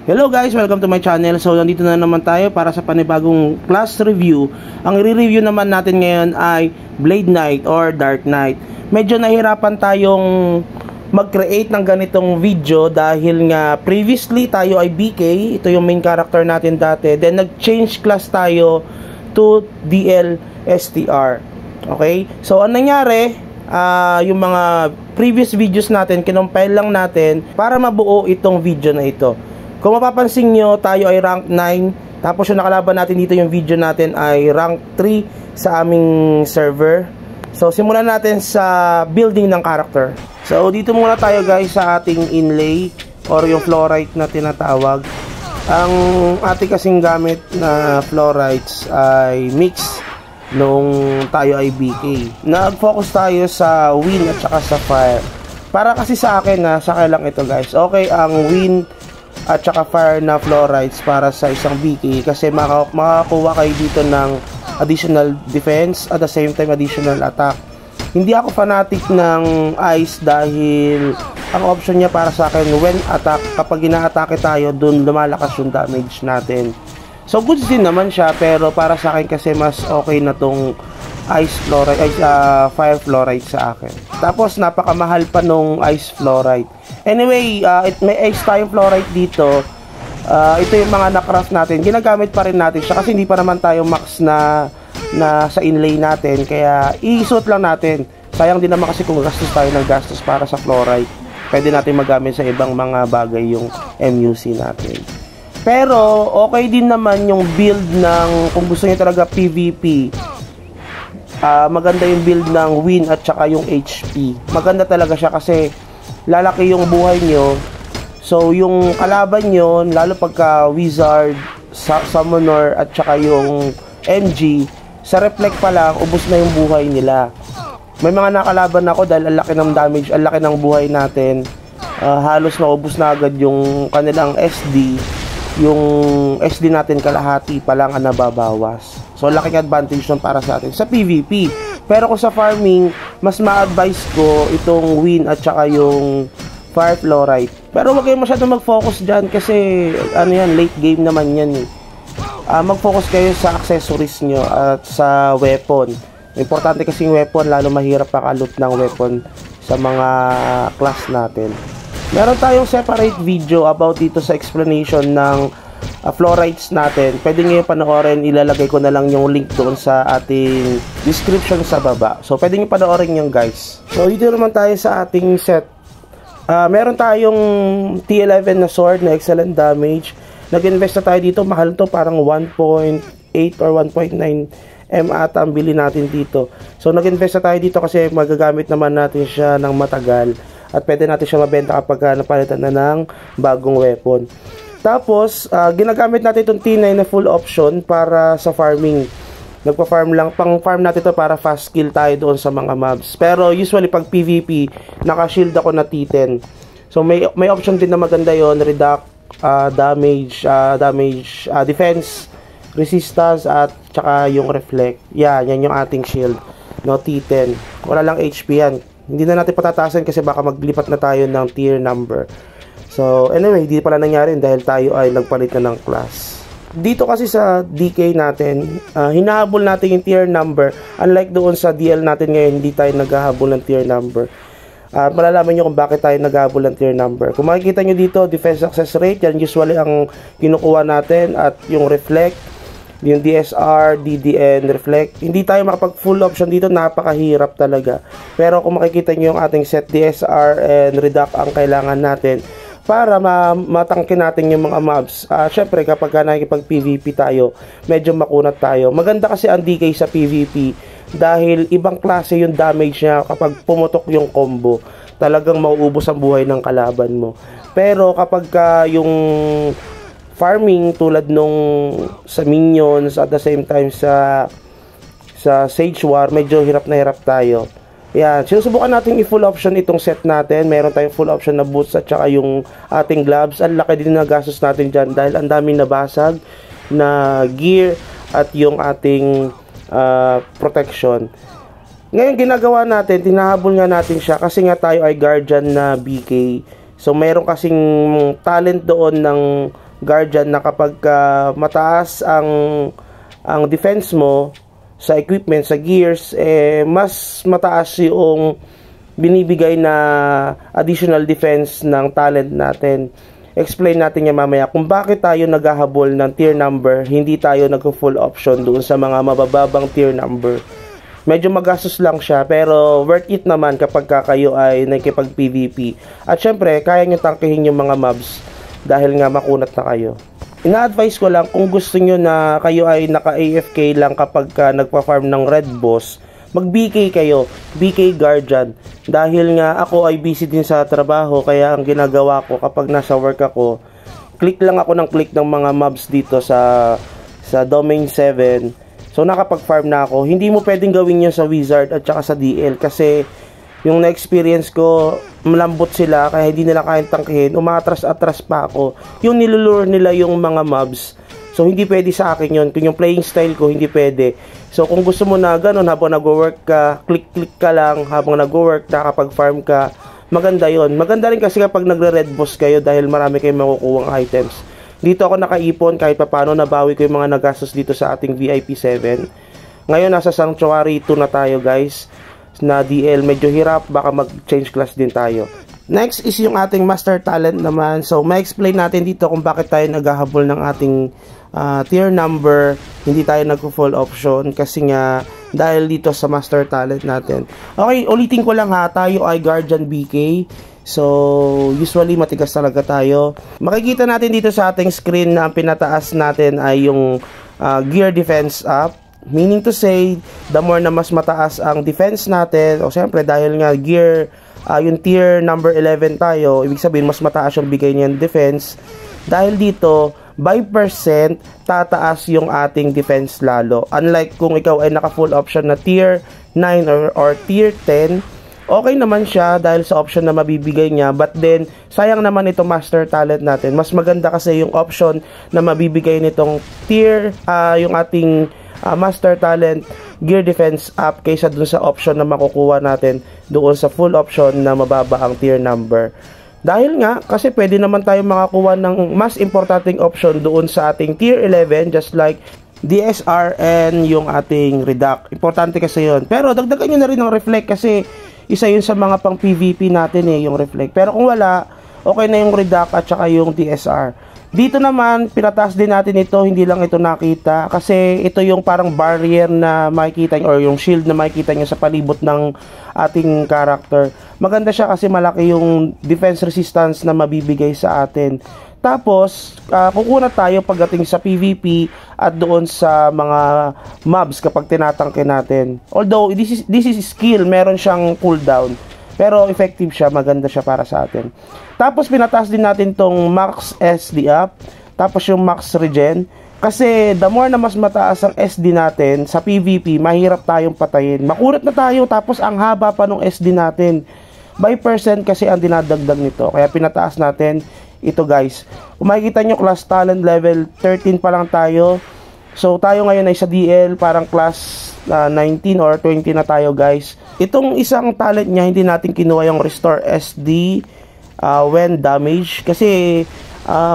Hello guys, welcome to my channel. So nandito na naman tayo para sa panibagong class review. Ang i-review naman natin ngayon ay Blade Knight or Dark Knight. Medyo nahirapan tayong mag-create ng ganitong video dahil nga previously tayo ay BK, ito yung main character natin dati. Then nag-change class tayo to DL STR. Okay? So ang nangyari, yung mga previous videos natin, kinompile lang natin para mabuo itong video na ito. Kung mapapansin nyo, tayo ay rank 9. Tapos yung nakalaban natin dito, yung video natin ay rank 3 sa aming server. So simulan natin sa building ng character. So dito muna tayo guys sa ating inlay or yung fluorite na tinatawag. Ang ating kasing gamit na fluorites ay mix nung tayo ay BK. Nag-focus tayo sa wind at saka sa fire. Para kasi sa akin, sa akin lang ito guys. Okay ang wind at saka fire na fluorites para sa isang BK kasi makakuha kayo dito ng additional defense at the same time additional attack. Hindi ako fanatic ng ice dahil ang option niya para sa akin when attack, kapag ina-atake tayo dun lumalakas yung damage natin. So good din naman siya, pero para sa akin kasi mas okay na tong ice fluorite, fire fluorite sa akin. Tapos napakamahal pa nung ice fluorite. Anyway, may ice tayong fluorite dito. Ito yung mga na-craft natin. Ginagamit pa rin natin siya kasi hindi pa naman tayo max na sa inlay natin. Kaya i-suit lang natin. Sayang din naman kasi kung gastos tayo ng gastos para sa fluorite. Pwede natin magamit sa ibang mga bagay yung MUC natin. Pero okay din naman yung build ng, kung gusto niyo talaga PvP, maganda yung build ng win at saka yung HP. Maganda talaga siya kasi lalaki yung buhay nyo. So yung kalaban nyo, lalo pagka wizard, summoner at saka yung MG, sa reflect pa lang ubos na yung buhay nila. May mga nakalaban ako dahil ang laki ng damage, ang laki ng buhay natin, halos naubos na agad yung kanilang SD. Yung SD natin kalahati pa lang ang nababawas. So laking advantage nun para sa atin sa PvP. Pero kung sa farming, mas ma-advise ko itong win at saka yung fire fluorite. Pero wag kayo masyadong mag-focus dyan kasi ano yan, late game naman yan eh. Mag-focus kayo sa accessories nyo at sa weapon. Importante kasi yung weapon, lalo mahirap pakaloot ng weapon sa mga class natin. Meron tayong separate video about dito sa explanation ng fluorites natin. Pwede nyo yung panoorin, ilalagay ko na lang yung link doon sa ating description sa baba. So pwede nyo panoorin yung guys. So dito naman tayo sa ating set. Meron tayong T11 na sword na excellent damage. Nag-invest na tayo dito, mahal to, parang 1.8 or 1.9 M ata ang bili natin dito. So nag-invest na tayo dito kasi magagamit naman natin siya ng matagal. At pwede natin siya mabenta kapag napalitan na ng bagong weapon. Tapos, ginagamit natin itong T9 na full option para sa farming. Nagpa-farm lang. Pang-farm natin ito para fast kill tayo doon sa mga mobs. Pero usually pag PvP, naka-shield ako na T10. So may option din na maganda yon, reduct, damage, defense, resistance, at saka yung reflect. Yan yung ating shield. No, T10. Wala lang HP yan. Hindi na natin patataasan kasi baka maglipat na tayo ng tier number. So, anyway, hindi pala nangyari dahil tayo ay nagpalit na ng class. Dito kasi sa DK natin, hinahabol natin yung tier number. Unlike doon sa DL natin ngayon, hindi tayo naghahabol ng tier number. Malalaman nyo kung bakit tayo naghahabol ng tier number. Kung makikita nyo dito, defense success rate, yan usually ang kinukuha natin. At yung reflect, yung DSR, DDN, reflect. Hindi tayo makapag full option dito, napakahirap talaga. Pero kung makikita nyo yung ating set DSR and reduct ang kailangan natin para matangkin natin yung mga mobs. Syempre kapag nakikipag-PvP tayo, medyo makunat tayo. Maganda kasi ang DK sa PvP dahil ibang klase yung damage niya kapag pumutok yung combo. Talagang mauubos ang buhay ng kalaban mo. Pero kapag yung farming tulad nung sa minions at the same time sa Sage War, medyo hirap na hirap tayo. Yan, sinusubukan natin i-full option itong set natin. Meron tayong full option na boots at saka yung ating gloves. Ang laki din na gastos natin dyan dahil ang daming nabasag na gear at yung ating protection. Ngayon ginagawa natin, tinahabol nga natin siya kasi nga tayo ay guardian na BK. So mayroon kasing talent doon ng guardian na kapag mataas ang defense mo sa equipment, sa gears, mas mataas yung binibigay na additional defense ng talent natin. Explain natin yan mamaya kung bakit tayo naghahabol ng tier number, hindi tayo nag-full option doon sa mga mabababang tier number. Medyo magastos lang siya, pero worth it naman kapag kayo ay nakikipag PvP. At syempre, kaya nyo tangkihin yung mga mobs dahil nga makunat na kayo. Ina-advise ko lang kung gusto nyo na kayo ay naka-AFK lang kapag nagpa-farm ng red boss, mag-BK kayo, BK Guardian. Dahil nga ako ay busy din sa trabaho, kaya ang ginagawa ko kapag nasa work ako, click lang ako ng click ng mga mobs dito sa Domain 7. So nakapag-farm na ako. Hindi mo pwedeng gawin yun sa Wizard at saka sa DL kasi yung na-experience ko, malambot sila kaya hindi nila kayang tangkihin. Umatras-atras pa ako. Yung nilulure nila yung mga mobs. So, hindi pwede sa akin yun. Kung yung playing style ko, hindi pwede. So, kung gusto mo na ganun, habang nag-work ka, click-click ka lang, habang nag-work, nakapag-farm ka, maganda yon. Maganda rin kasi kapag nagre-red boss kayo dahil marami kayong makukuhang items. Dito ako nakaipon, kahit paano nabawi ko yung mga nagastos dito sa ating VIP 7. Ngayon, nasa Sanctuary 2 na tayo, guys, na DL. Medyo hirap, baka mag-change class din tayo. Next is yung ating master talent naman. So, ma-explain natin dito kung bakit tayo naghahabol ng ating tier number, hindi tayo nag-full option kasi nga dahil dito sa master talent natin. Okay, ulitin ko lang ha, tayo ay Guardian BK. So, usually matigas talaga tayo. Makikita natin dito sa ating screen na ang pinataas natin ay yung gear defense up. Meaning to say, the more na mas mataas ang defense natin, o siyempre dahil nga gear, yung tier number 11 tayo, ibig sabihin mas mataas yung bigay niyan defense. Dahil dito, by percent, tataas yung ating defense lalo. Unlike kung ikaw ay naka-full option na tier 9 or tier 10, okay naman siya dahil sa option na mabibigay niya. But then, sayang naman itong master talent natin. Mas maganda kasi yung option na mabibigay nitong tier, yung ating master talent gear defense up kaysa dun sa option na makukuha natin doon sa full option na mababa ang tier number. Dahil nga, kasi pwede naman tayo makakuha ng mas importanteng option doon sa ating tier 11, just like DSR and yung ating redact. Importante kasi yun. Pero dagdagan nyo na rin ng reflect kasi isa yun sa mga pang PVP natin yung reflect. Pero kung wala, okay na yung redact at saka yung DSR. Dito naman, pinataas din natin ito, hindi lang ito nakita kasi ito yung parang barrier na makikita nyo or yung shield na makikita nyo sa palibot ng ating character. Maganda siya kasi malaki yung defense resistance na mabibigay sa atin. Tapos, kukunat tayo pagdating sa PvP at doon sa mga mobs kapag tinatangke natin. Although, this is skill, meron siyang cooldown. Pero effective siya, maganda siya para sa atin. Tapos pinataas din natin tong max SD up, tapos yung max regen. Kasi the more na mas mataas ang SD natin sa PvP, mahirap tayong patayin. Makunat na tayo, tapos ang haba pa ng SD natin. By percent kasi ang dinadagdag nito. Kaya pinataas natin ito guys. Kung makikita nyo, class talent level 13 pa lang tayo. So tayo ngayon ay sa DL, parang class 19 or 20 na tayo guys. Itong isang talent niya, hindi natin kinuha yung restore SD when damaged. Kasi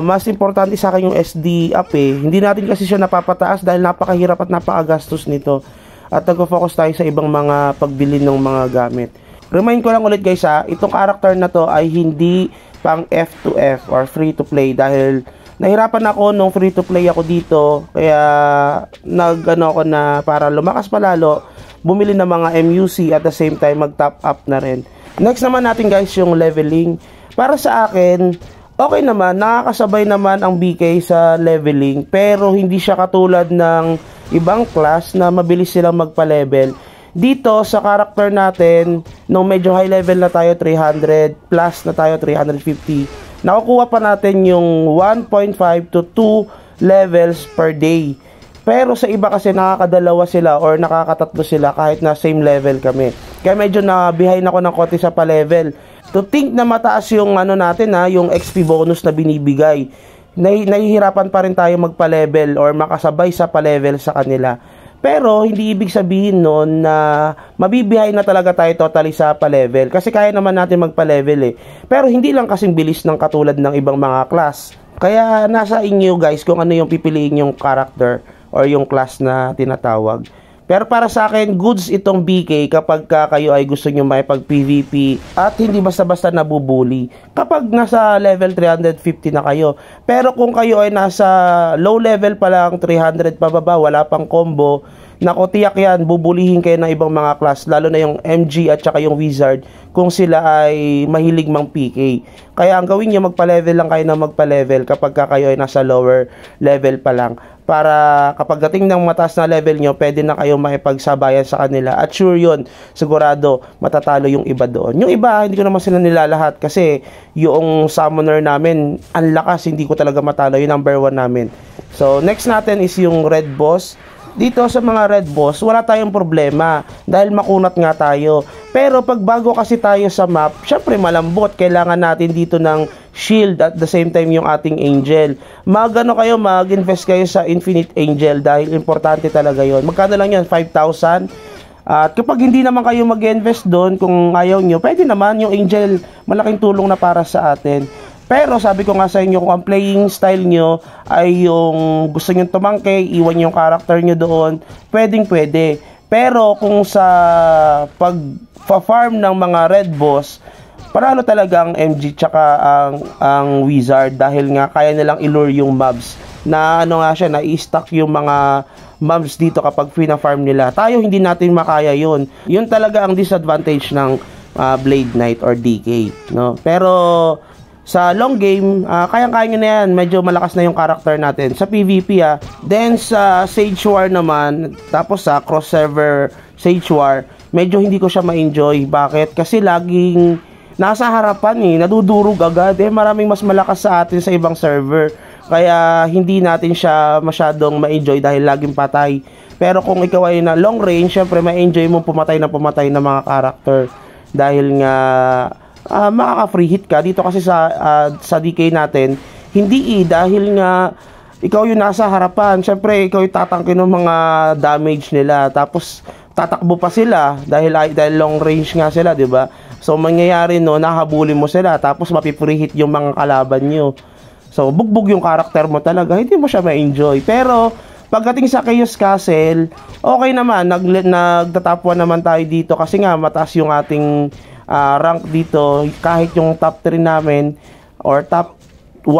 mas importante sa akin yung SD up Hindi natin kasi siya napapataas dahil napakahirap at napakagastos nito. At nag-focus tayo sa ibang mga pagbili ng mga gamit. Remind ko lang ulit guys itong character na to ay hindi pang F2F or free to play dahil nahirapan ako nung free to play ako dito, kaya nag-ano ako na para lumakas palalo, bumili ng mga MUC at the same time mag-top up na rin. Next naman natin guys yung leveling. Para sa akin, okay naman, nakakasabay naman ang BK sa leveling, pero hindi siya katulad ng ibang class na mabilis silang magpa-level. Dito sa character natin, nung medyo high level na tayo, 300 plus na tayo, 350, nakukuha pa natin yung 1.5 to 2 levels per day. Pero sa iba kasi nakakadalawa sila or nakakatatlo sila kahit na same level kami. Kaya medyo na behind ako ng konti sa pa-level. To think na mataas yung ano natin yung XP bonus na binibigay. Nahihirapan pa rin tayo magpa-level or makasabay sa pa-level sa kanila. Pero hindi ibig sabihin nun na mabibihay na talaga tayo totally sa pa-level. Kasi kaya naman natin magpa-level Pero hindi lang kasing bilis ng katulad ng ibang mga class. Kaya nasa inyo guys kung ano yung pipiliin yung character or yung class na tinatawag. Pero para sa akin, goods itong BK kapag kayo ay gusto nyo makipag PvP at hindi basta-basta nabubuli. Kapag nasa level 350 na kayo. Pero kung kayo ay nasa low level pa lang, 300 pababa, wala pang combo, naku, tiyak yan, bubulihin kayo ng ibang mga class, lalo na yung MG at saka yung Wizard, kung sila ay mahilig mang PK. Kaya ang gawin nyo, magpa-level lang kayo na magpa-level kapag kayo ay nasa lower level pa lang. Para kapag dating ng mataas na level nyo, pwede na kayo makipagsabayan sa kanila. At sure yun, sigurado matatalo yung iba doon. Yung iba, hindi ko naman sila nilalahat kasi yung summoner namin, ang lakas, hindi ko talaga matalo. Yung number 1 namin. So, next natin is yung red boss. Dito sa mga red boss, wala tayong problema dahil makunat nga tayo. Pero pag bago kasi tayo sa map, syempre malambot. Kailangan natin dito ng shield at the same time yung ating angel. Mag-invest kayo sa Infinite Angel dahil importante talaga yon. Magkano lang yan? 5,000. At kapag hindi naman kayo mag-invest doon, kung ayaw nyo, pwede naman yung angel, malaking tulong na para sa atin. Pero sabi ko nga sa inyo, kung ang playing style nyo ay yung gusto nyo tumangkay, iwan yung character nyo doon, pwede. Pero kung sa pag-farm ng mga red boss, panalo talaga ang MG tsaka ang Wizard dahil nga kaya nilang ilure yung mobs. Na ano nga siya, na-i-stack yung mga mobs dito kapag fina-farm nila. Tayo hindi natin makaya yun. Yun talaga ang disadvantage ng Blade Knight or DK. No? Pero sa long game, kayang-kaya nyo na yan. Medyo malakas na yung character natin. Sa PvP Then sa Sage War naman, tapos sa cross server Sage War, medyo hindi ko siya ma-enjoy. Bakit? Kasi laging nasa harapan nadudurog agad. Maraming mas malakas sa atin sa ibang server. Kaya hindi natin siya masyadong ma-enjoy dahil laging patay. Pero kung ikaw ay na long range, syempre ma-enjoy mo pumatay ng mga character. Dahil nga makaka-free hit ka dito kasi sa DK natin hindi dahil nga ikaw yung nasa harapan, syempre ikaw yung tatangkin ng mga damage nila, tapos tatakbo pa sila dahil long range nga sila, di ba? So mangyayari nahabulin mo sila, tapos mapi-free hit yung mga kalaban nyo. So bugbog yung character mo talaga, hindi mo siya ma-enjoy. Pero pagdating sa Chaos Castle, okay naman, nagtatap 1 naman tayo dito kasi nga mataas yung ating rank dito. Kahit yung top 3 namin or top 2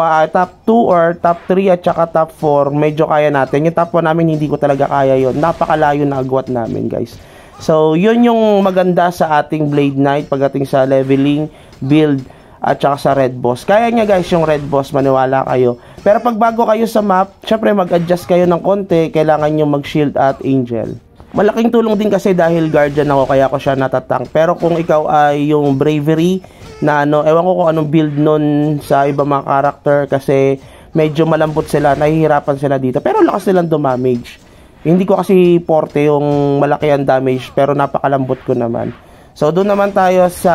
or top 3 at saka top 4, medyo kaya natin. Yung top 1 namin hindi ko talaga kaya yon. Napakalayo na agwat namin, guys. So yun yung maganda sa ating Blade Knight pagdating sa leveling, build at saka sa red boss. Kaya niya guys yung red boss, maniwala kayo. Pero pag bago kayo sa map, syempre mag-adjust kayo ng konti. Kailangan nyo mag-shield at angel. Malaking tulong din kasi dahil guardian ako, kaya ko siya natatang. Pero kung ikaw ay yung bravery na ewan ko kung anong build nun sa ibang mga character kasi medyo malambot sila, nahihirapan sila dito. Pero lakas nilang dumamage. Hindi ko kasi porte yung malaki ang damage, pero napakalambot ko naman. So doon naman tayo sa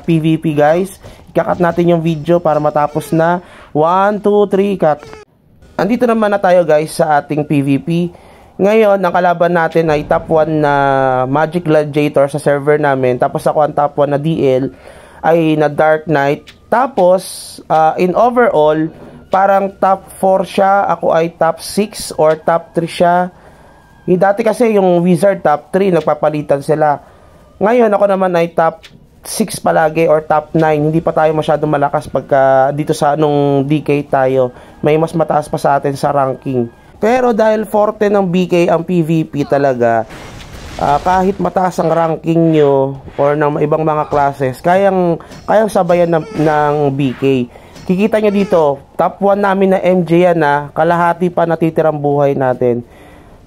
PvP guys. Ikakat natin yung video para matapos na. 1, 2, 3, cut. Andito naman na tayo guys sa ating PvP. Ngayon, ang kalaban natin ay top 1 na Magic Gladiator sa server namin. Tapos ako ang top 1 na DL ay na Dark Knight. Tapos, in overall, parang top 4 siya. Ako ay top 6 or top 3 siya. Dati kasi yung Wizard top 3, nagpapalitan sila. Ngayon, ako naman ay top 6 palagi or top 9. Hindi pa tayo masyadong malakas pagka dito sa nung DK tayo. May mas mataas pa sa atin sa ranking. Pero dahil forte ng BK ang PvP talaga, kahit mataas ang ranking nyo or ng ibang mga classes, kayang sabayan ng BK. Kikita nyo dito, top 1 namin na MJ yan kalahati pa natitirang buhay natin.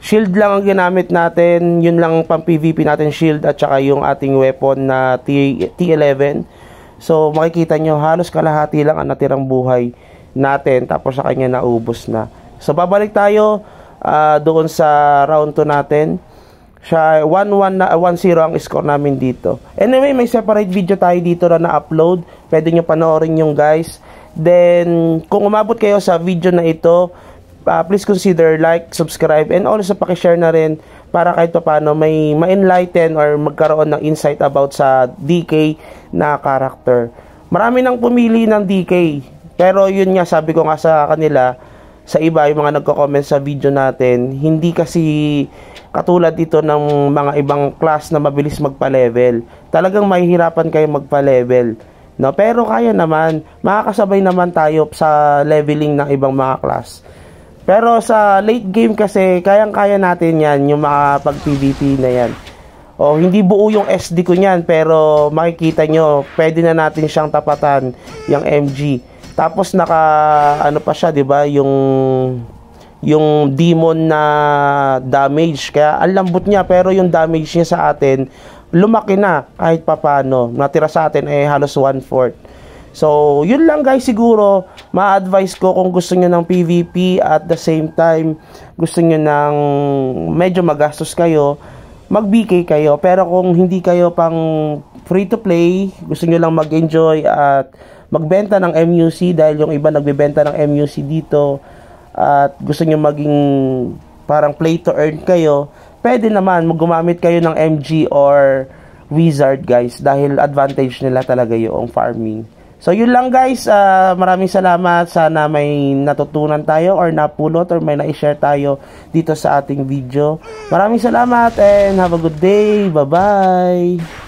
Shield lang ang ginamit natin, yun lang pang PvP natin, shield at saka yung ating weapon na T11. So makikita nyo, halos kalahati lang ang natirang buhay natin, tapos sa kanya naubos na. So babalik tayo doon sa round 2 natin. Siya 1-1 na 1-0 ang score namin dito. Anyway, may separate video tayo dito na upload. Pwede nyo panoorin yung guys. Then kung umabot kayo sa video na ito, please consider like, subscribe, and also paki-share na rin para kahit paano may ma-enlighten or magkaroon ng insight about sa DK na character. Marami nang pumili ng DK. Pero yun nga, sabi ko nga sa kanila, sa iba, yung mga nagko-comment sa video natin, hindi kasi katulad dito ng mga ibang class na mabilis magpa-level. Talagang mahihirapan kayo magpa-level. No? Pero kaya naman, makakasabay naman tayo sa leveling ng ibang mga class. Pero sa late game kasi, kayang-kaya natin yan, yung mga pag-PvP na yan. O, hindi buo yung SD ko niyan, pero makikita nyo, pwede na natin siyang tapatan, yung MG. Tapos naka ano pa siya, 'di ba? Yung demon na damage. Kaya ang lambot niya, pero yung damage niya sa atin lumaki na kahit papaano. Natira sa atin ay halos 1/4. So, yun lang guys, siguro ma-advise ko kung gusto niyo ng PVP at the same time gusto niyo ng medyo magastos kayo, mag-BK kayo. Pero kung hindi kayo pang free to play, gusto niyo lang mag-enjoy at magbenta ng MUC dahil yung iba nagbebenta ng MUC dito at gusto nyo maging parang play to earn kayo, pwede naman gumamit kayo ng MG or Wizard guys dahil advantage nila talaga yung farming. So yun lang guys, maraming salamat, sana may natutunan tayo or napulot or may na-share tayo dito sa ating video. Maraming salamat and have a good day, bye bye.